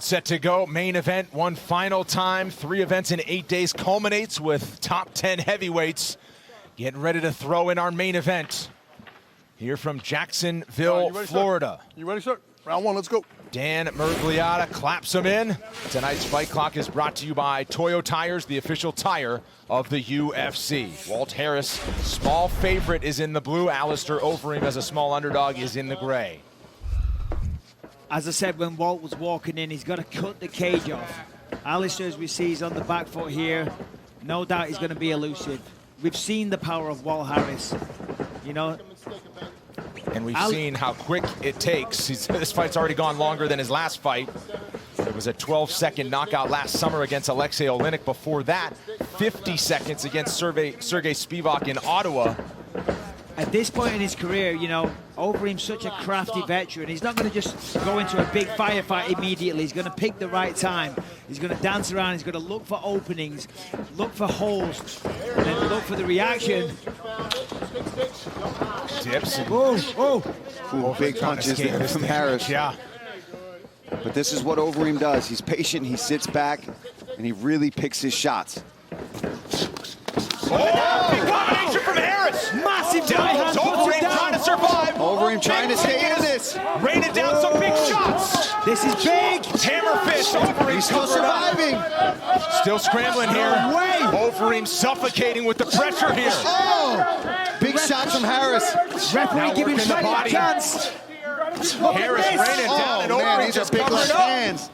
Set to go, main event one final time. 3 events in 8 days culminates with top 10 heavyweights getting ready to throw in our main event. Here from Jacksonville, Florida. You ready, sir? Round 1, let's go. Dan Mergliata claps him in. Tonight's fight clock is brought to you by Toyo Tires, the official tire of the UFC. Walt Harris, small favorite, is in the blue. Alistair Overeem, as a small underdog, is in the gray. As I said when Walt was walking in, he's got to cut the cage off. Alistair, as we see, is on the back foot here. No doubt he's going to be elusive. We've seen the power of Walt Harris, you know. And we've seen how quick it takes. This fight's already gone longer than his last fight. It was a 12-second knockout last summer against Alexei Oleinik. Before that, 50 seconds against Sergey Spivak in Ottawa. At this point in his career, you know, Overeem's such a crafty veteran. He's not going to just go into a big firefight immediately. He's going to pick the right time. He's going to dance around. He's going to look for openings, look for holes, and then look for the reaction. Dips. And Ooh, big punches there from Harris. Yeah. But this is what Overeem does. He's patient, he sits back, and he really picks his shots. Oh, big combination from Harris. Massive right hand. Overeem trying to survive. Overeem trying to stay in this. Raining down some big shots. This is big. Hammer fist. Overeem He's still surviving. Still scrambling here. No way. Overeem suffocating with the pressure here. Oh! Big shots from Harris. Referee giving working the him body. a chance. Harris raining down, and Oh, man, Overeem these are just big covering left up. hands.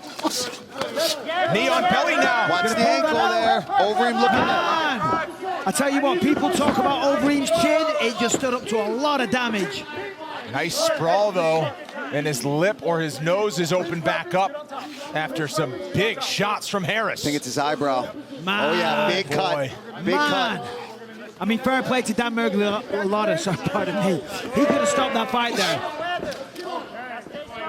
Knee on belly now. Watch the ankle there. Overeem looking at. Man, I tell you what, people talk about Overeem's chin. It just stood up to a lot of damage. Nice sprawl, though, and his lip or his nose is opened back up after some big shots from Harris. I think it's his eyebrow. Man. Oh, yeah, big cut. Big Man. cut. I mean, fair play to Dan Mergliata, sorry, pardon me. He could have stopped that fight there.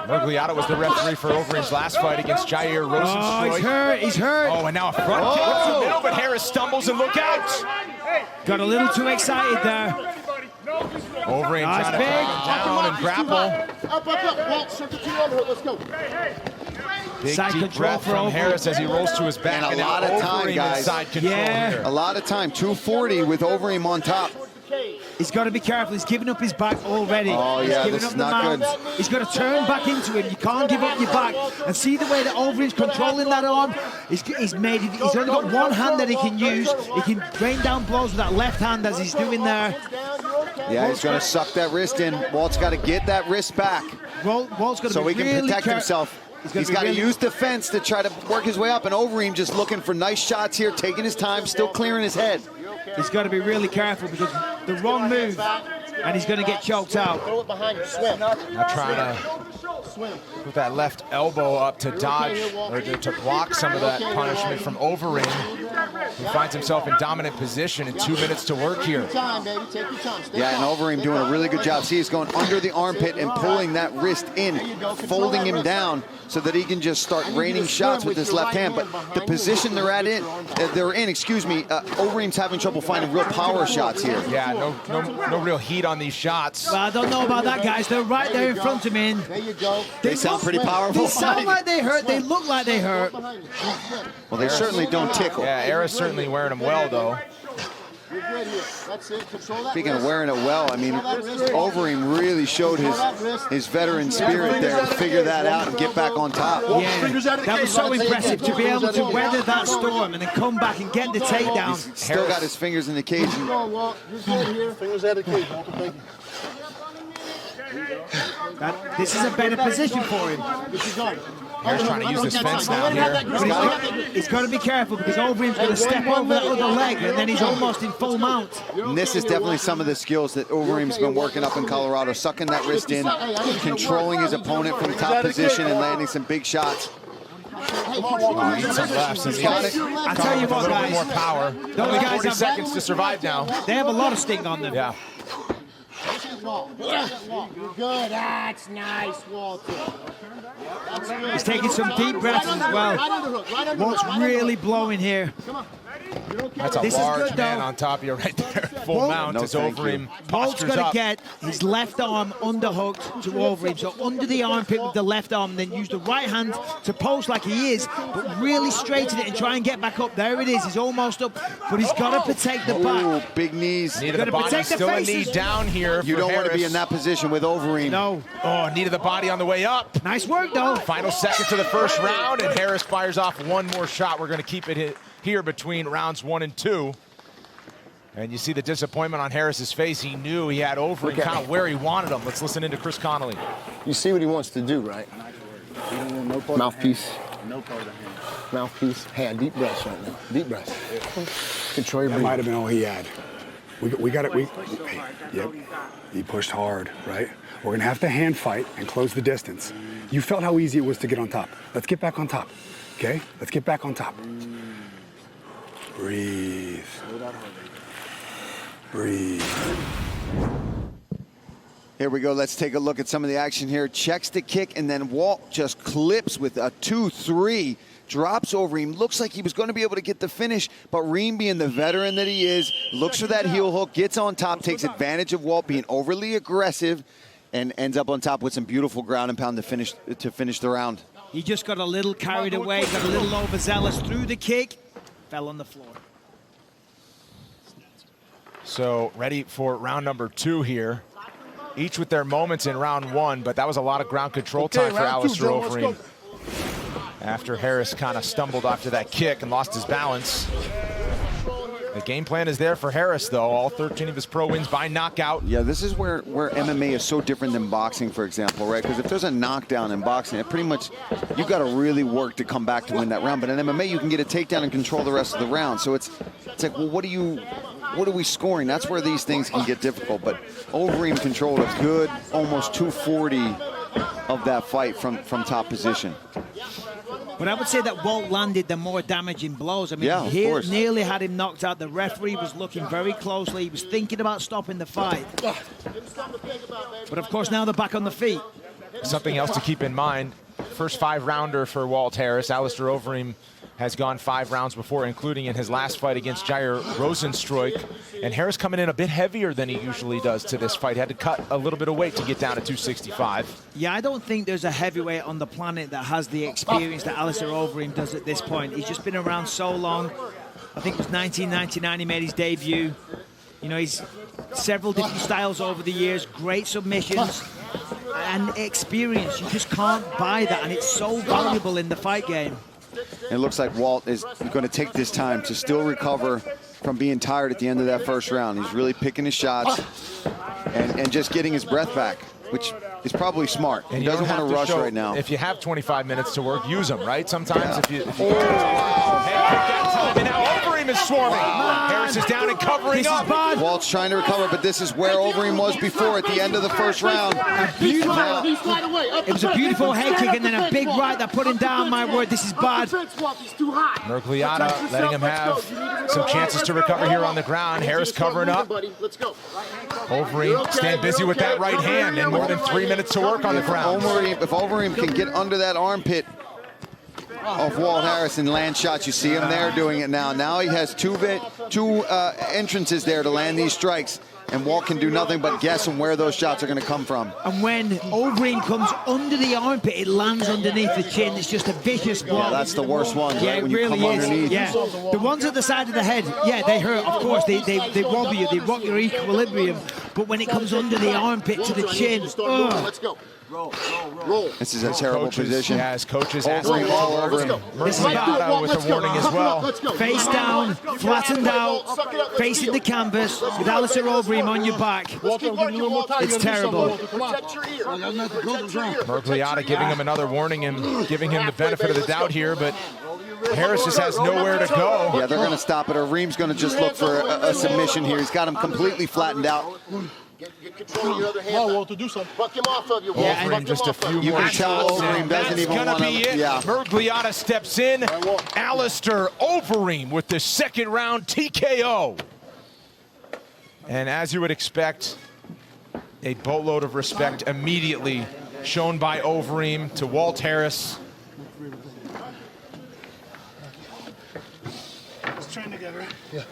Mergliata was the referee for Overeem's last fight against Jair Oh, Rosenstruik. he's hurt, he's hurt. Oh, and now a front kick to the middle, but Harris stumbles and look out. Got a little too excited there. Overeem Nice trying to big. drag him down and grapple. Up. Walt, circle to the underhook, let's go. Big Side deep control breath for from Overeem. Harris as he rolls to his back. And a now lot of time, Overeem in guys. side control Yeah. here. A lot of time. 240 with Overeem on top. He's got to be careful. He's giving up his back already. Oh, He's yeah, giving this up is the not mount. good. He's got to turn back into him. You can't give up your back. And see the way that Overeem's controlling that arm? He's only got one hand that he can use. He can rain down blows with that left hand as he's doing there. Yeah, he's going to suck that wrist in. Walt's got to get that wrist back Walt's got to so be he can really protect himself. He's got to use the fence to try to work his way up, and Overeem just looking for nice shots here, taking his time, still clearing his head. He's got to be really careful because the wrong move, and he's going to get choked out. Throw it behind you, swim. Now trying to put that left elbow up to dodge or to block some of that punishment from Overeem. He finds himself in dominant position and 2 minutes to work here. Take your time, baby, take your time. Stay Yeah, and Overeem doing a really good job. See, he's going under the armpit and pulling that wrist in, folding him down so that he can just start raining shots with his left hand. But the position they're in, Overeem's having trouble finding real power shots here. Yeah, no real heat on these shots. Well, I don't know about that, guys. They're right there in front of me. There you go. They sound pretty powerful. They sound like they hurt. They look like they hurt. Well, they certainly don't tickle. Yeah, Harris certainly wearing them well, though. You're good here. That's it. Control that Speaking of wrist. wearing it well, I mean, Overeem really showed his veteran spirit there to figure that out and get back on top. Yeah, that was so impressive to be able to weather that storm and then come back and get the takedown. Still got his fingers in the cage. Go, Walt. You're good here. Fingers out of the cage, Walter. Thank you. This is a better position for him. Get your gun. Harris trying to use this fence now here. He's got to be careful because Overeem's going to step over that other leg and then he's almost in full mount. And this is definitely some of the skills that Overeem's been working up in Colorado, sucking that wrist in, controlling his opponent from top position and landing some big shots. Needs some lefts. He's got it. I tell you With a what, little bit more guys, power. Those Only guys 40 have- seconds to survive now. they have a lot of sting on them. Yeah. You're good. That's nice, Walter. He's taking some deep breaths as well. Walt's really blowing here. Come on. That's a This is large good, man though. on top of you right there. Full Walt- mount No, as thank Overeem you. Walt's postures got to up. get his left arm underhooked to Overeem. So under the armpit with the left arm, then use the right hand to post like he is, but really straighten it and try and get back up. There it is. He's almost up, but he's got to protect the Ooh, back. big knees. Knee to the Gotta body, protect the still a knee faces. down here You for don't want to be Harris. in that position with Overeem. No. Oh, knee to the body on the way up. Nice work, though. Final second to the first round, and Harris fires off one more shot. We're going to keep it here between rounds 1 and 2. And you see the disappointment on Harris's face. He knew he had Overeem kind of where he wanted him. Let's listen into Chris Connolly. You see what he wants to do, right? Mouthpiece. Mouthpiece. Hand. Deep breaths right now. Deep breaths. Control your That breathing. might have been all he had. We got it. Yep. He pushed hard, right? We're going to have to hand fight and close the distance. You felt how easy it was to get on top. Let's get back on top, okay? Let's get back on top. Breathe. Breathe. Here we go. Let's take a look at some of the action here. Checks the kick, and then Walt just clips with a 2-3. Drops Overeem. Looks like he was going to be able to get the finish, but Reem, being the veteran that he is, looks for that heel hook, gets on top, takes advantage of Walt being overly aggressive, and ends up on top with some beautiful ground and pound to finish the round. He just got a little carried away, got a little overzealous, threw the kick, fell on the floor. So ready for round number 2 here. Each with their moments in round 1, but that was a lot of ground control time for Alistair Overeem. After Harris kind of stumbled after that kick and lost his balance. The game plan is there for Harris, though. All 13 of his pro wins by knockout. Yeah, this is where MMA is so different than boxing, for example, right? Because if there's a knockdown in boxing, it pretty much, you got to really work to come back to win that round. But in MMA, you can get a takedown and control the rest of the round. So it's like, well, what are we scoring? That's where these things can get difficult. But Overeem controlled a good almost 240 of that fight from top position. But I would say that Walt landed the more damaging blows. I mean, Yeah, of he course. nearly had him knocked out. The referee was looking very closely. He was thinking about stopping the fight. But of course, now they're back on the feet. Something else to keep in mind, first 5-rounder for Walt Harris. Alistair Overeem has gone 5 rounds before, including in his last fight against Jair Rozenstruik. And Harris coming in a bit heavier than he usually does to this fight. Had to cut a little bit of weight to get down to 265. Yeah, I don't think there's a heavyweight on the planet that has the experience that Alistair Overeem does at this point. He's just been around so long. I think it was 1999 he made his debut. You know, he's several different styles over the years, great submissions, and experience. You just can't buy that, and it's so valuable in the fight game. And it looks like Walt is going to take this time to still recover from being tired at the end of that first round. He's really picking his shots and just getting his breath back, which is probably smart. And He you doesn't don't want to have rush right now. If you have 25 minutes to work, use them, right? Sometimes if you hey, kick that time, and now Overeem is swarming. Harris is down and covering This up. is bad. Walt's trying to recover, but this is where Overeem was before at the end of the first round. Now, It was a beautiful head kick and then a big right that put him down. My word, this is bad. Mergliata letting him have some chances to recover here on the ground. Harris covering up. Overeem staying busy with that right hand, and more than 3 minutes to work on the ground. If Overeem can get under that armpit of Walt Harris and land shots, you see him there doing it now. Now he has two entrances there to land these strikes, and Walt can do nothing but guess on where those shots are going to come from. And when Overeem comes under the armpit, it lands underneath the chin. It's just a vicious blow. Yeah, that's the worst one, Yeah, right? it When you really come is. underneath. Yeah, the ones at the side of the head, yeah, they hurt. Of course, they wobble you. They rock your equilibrium. But when it comes under the armpit to the chin, Let's go. Roll. This is a terrible position. Yes, coaches asking Overeem all over him. Mergliata with a warning as well. face down, flattened out, facing the canvas with Alistair Overeem on your back. It's terrible. Mergliata giving him another warning and giving him the benefit of the doubt here, but Harris just has nowhere to go. Yeah, they're going to stop it. Overeem's going to just look for a submission here. He's got him completely flattened out. Get control of your other hand. Walt, to do something. Buck him off of you. Walt. Yeah, Overeem just a few You more can tell shots, Overeem and doesn't that's even gonna want be to. it. Yeah. Mergliata steps in. Alistair Overeem with the second round TKO. And as you would expect, a boatload of respect immediately shown by Overeem to Walt Harris. train together. Yeah.